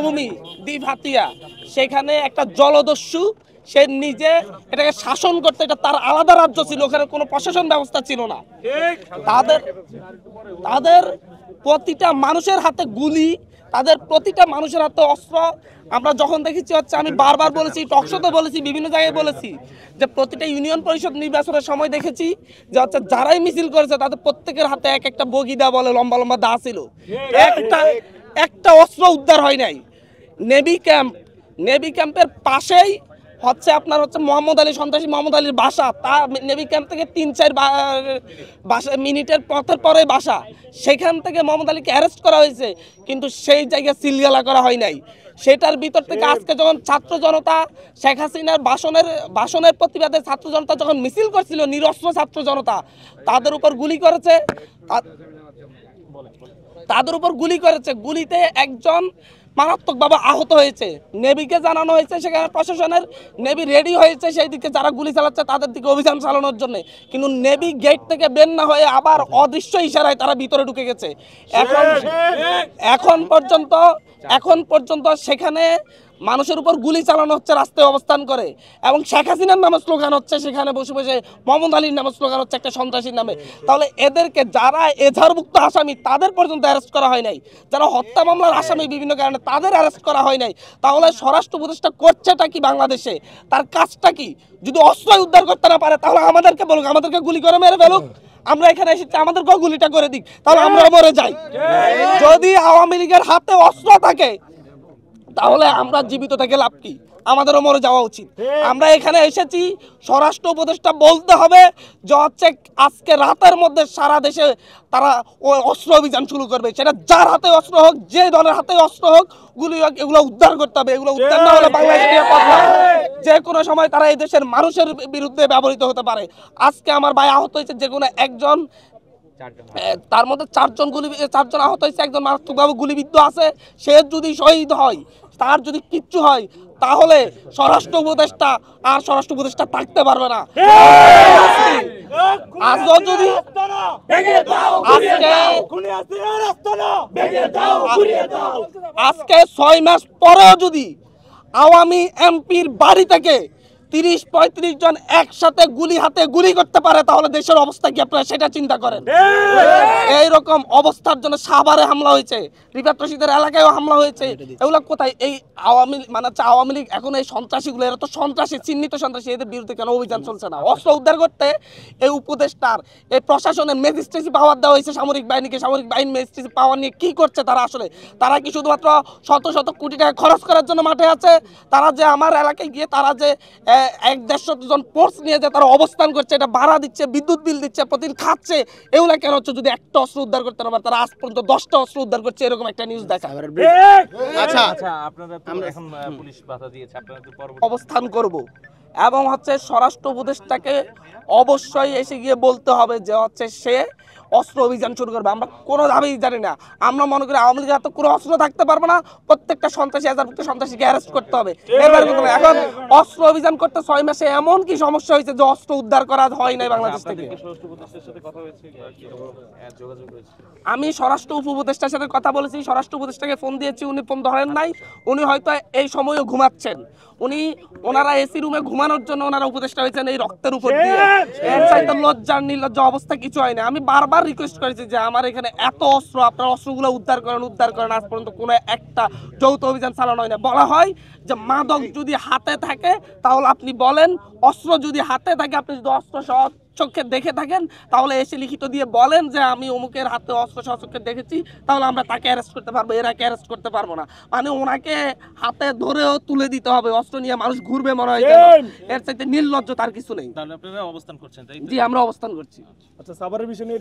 ভূমি দ্বীপ হাতিয়া, সেখানে একটা জলদস্যু সে নিজে এটাকে শাসন করতে, এটা তার আলাদা রাজ্য ছিল, ওখানে কোনো প্রশাসন ব্যবস্থা ছিল না। তাদের প্রতিটা মানুষের হাতে গুলি, তাদের প্রতিটা মানুষের হাতে অস্ত্র। আমরা যখন দেখেছি হচ্ছে, আমি বারবার বলেছি, টকশোতে বলেছি, বিভিন্ন জায়গায় বলেছি যে প্রতিটা ইউনিয়ন পরিষদ নির্বাচনের সময় দেখেছি যে হচ্ছে যারাই মিছিল করেছে তাদের প্রত্যেকের হাতে এক একটা বগিদা বলে লম্বা লম্বা দা ছিল, একটা অস্ত্র উদ্ধার হয় নাই। নেভি ক্যাম্পের পাশেই হচ্ছে আপনার হচ্ছে মোহাম্মদ আলী, সন্ত্রাসী মোহাম্মদ আলীর বাসা। তা নেভি ক্যাম্প থেকে 3-4 মিনিটের পথের পরে বাসা। সেখান থেকে মোহাম্মদ আলীকে অ্যারেস্ট করা হয়েছে, কিন্তু সেই জায়গায় সিলগালা করা হয় নাই। সেটার ভিতর থেকে আজকে যখন ছাত্র জনতা শেখ হাসিনার ভাষণের প্রতিবাদে ছাত্র জনতা যখন মিছিল করছিল, নিরস্ত্র ছাত্র জনতা, তাদের উপর গুলি করেছে। গুলিতে একজন মারাত্মকভাবে আহত হয়েছে। নেভিকে জানানো হয়েছে, সেখানে প্রশাসনের নেভি রেডি হয়েছে সেই দিকে যারা গুলি চালাচ্ছে তাদের দিকে অভিযান চালানোর জন্য, কিন্তু নেভি গেট থেকে বের না হয়ে আবার অদৃশ্য ইশারায় তারা ভিতরে ঢুকে গেছে। এখন পর্যন্ত সেখানে মানুষের উপর গুলি চালানো হচ্ছে রাস্তায় অবস্থান করে, এবং শেখ হাসিনার নামে স্লোগান হচ্ছে, সেখানে বসে বসে মোহাম্মদ আলীর নামে স্লোগান হচ্ছে একটা সন্ত্রাসীর নামে। তাহলে এদেরকে যারা এজাহারভুক্ত আসামি তাদের পর্যন্ত অ্যারেস্ট করা হয় নাই, যারা হত্যা মামলার আসামি বিভিন্ন কারণে তাদের অ্যারেস্ট করা হয় নাই। তাহলে স্বরাষ্ট্র উপদেষ্টা করছেটা কি বাংলাদেশে? তার কাজটা কি? যদি অস্ত্র উদ্ধার করতে না পারে তাহলে আমাদেরকে বলুক, আমাদেরকে গুলি করে মেরে ফেলুক। আমরা এখানে এসেছি, আমাদেরকেও গুলিটা করে দিক, তাহলে আমরা মরে যাই। যদি আওয়ামী লীগের হাতে অস্ত্র থাকে তাহলে আমরা জীবিত থেকে লাভ কি? আমাদেরও মরে যাওয়া উচিত। আমরা এখানে এসেছি, স্বরাষ্ট্র উপদেষ্টা বলতে হবে যে হচ্ছে আজকে রাতের মধ্যে সারা দেশে তারা অস্ত্র অভিযান শুরু করবে। সেটা যার হাতে অস্ত্র হোক, যে দলের হাতে অস্ত্র হোক, গুলি হোক, এগুলো উদ্ধার করতে হবে। এগুলো উদ্ধার না হলে বাংলাদেশের যে কোনো সময় তারা এই দেশের মানুষের বিরুদ্ধে ব্যবহৃত হতে পারে। আজকে আমার ভাই আহত হয়েছে, যে কোনো একজন, তার মধ্যে 4জন আহত হয়েছে, একজন মারাত্মকভাবে গুলিবিদ্ধ আছে। সে যদি শহীদ হয়, তার যদি কিচ্ছু হয়, তাহলে স্বরাষ্ট্র উপদেষ্টা থাকতে পারবে না। আজকে 6 মাস পরেও যদি আওয়ামী এমপির বাড়ি থেকে 30-35 জন একসাথে হাতে গুলি করতে পারে, তাহলে দেশের অবস্থা কি আপনারা সেটা চিন্তা করেন। এইরকম অবস্থার জন্য সাভারে হামলা হয়েছে, রিফাত রশিদের এলাকায়ও হামলা হয়েছে। এগুলো কোথায়? এই আওয়ামী লীগ এখন এই সন্ত্রাসীগুলো, এরা তো সন্ত্রাসী, চিহ্নিত সন্ত্রাসী, এদের বিরুদ্ধে কেন অভিযান চলছে না? অস্ত্র উদ্ধার করতে এই উপদেষ্টার, এই প্রশাসনের ম্যাজিস্ট্রেসি পাওয়ার দেওয়া হয়েছে সামরিক বাহিনীকে। সামরিক বাহিনী ম্যাজিস্ট্রেসি পাওয়ার নিয়ে কি করছে তারা আসলে? তারা কি শুধুমাত্র শত কোটি টাকা খরচ করার জন্য মাঠে আছে? তারা যে আমার এলাকায় গিয়ে তারা যে 100-150 জন ফোর্স নিয়ে যে তারা অবস্থান করছে, এটা ভাড়া দিচ্ছে, বিদ্যুৎ বিল দিচ্ছে, প্রতিদিন খাচ্ছে, এগুলা কেন হচ্ছে? যদি একটা অস্ত্র উদ্ধার করতে না পারে, তারা আজ পর্যন্ত 10টা অস্ত্র উদ্ধার করছে, এরকম একটা নিউজ দেখা। আচ্ছা, আপনারা তো এখন পুলিশ বাধা দিয়েছে, আপনারা তো অবস্থান করব, এবং হচ্ছে স্বরাষ্ট্র উপদেষ্টাকে অবশ্যই এসে গিয়ে বলতে হবে যে হচ্ছে সে অস্ত্র অভিযান শুরু করবে। আমরা কোনো দাবি জানি না, আমরা মনে করি আওয়ামী লীগের হাতে কোনো অস্ত্র থাকতে পারবে না, প্রত্যেকটা সন্ত্রাসীকে অ্যারেস্ট করতে হবে। এখন অস্ত্র অভিযান করতে 6 মাসে এমন কি সমস্যা হয়েছে যে অস্ত্র উদ্ধার করা হয় নাই বাংলাদেশ থেকে? আমি স্বরাষ্ট্র উপদেষ্টার সাথে কথা বলেছি, স্বরাষ্ট্র উপদেষ্টাকে ফোন দিয়েছি, উনি ফোন ধরেন নাই। উনি হয়তো এই সময়ও ঘুমাচ্ছেন। ওনারা এসি রুমে ঘুমানোর জন্য ওনারা উপদেষ্টা হয়েছেন এই রক্তের উপর দিয়ে। এর চাইতে নির্লজ্জ অবস্থা কিছু হয় না। আমি বারবার রিকোয়েস্ট করেছি যে আমার এখানে এত অস্ত্র, আপনার অস্ত্রগুলো উদ্ধার করেন। আজ পর্যন্ত কোনো একটা যৌথ অভিযান চালানো হয় না। বলা হয় যে মাদক যদি হাতে থাকে তাহলে আপনি বলেন, অস্ত্র যদি হাতে থাকে, আপনি যদি অস্ত্র সহ চোখে দেখে থাকেন তাহলে এসে লিখিত দিয়ে বলেন যে আমি অমুকের হাতে অস্ত্র সচক্ষে দেখেছি, তাহলে আমরা তাকে অ্যারেস্ট করতে পারবো, এরাকে অ্যারেস্ট করতে পারবো না। মানে ওনাকে হাতে ধরেও তুলে দিতে হবে, অস্ত্র নিয়ে মানুষ ঘুরবে মনে হয়। এর চাইতে নির্লজ্জ তার কিছু নেই। তাহলে আপনারা অবস্থান করছেন? জি, আমরা অবস্থান করছি। আচ্ছা, সাভারের বিষয় নিয়ে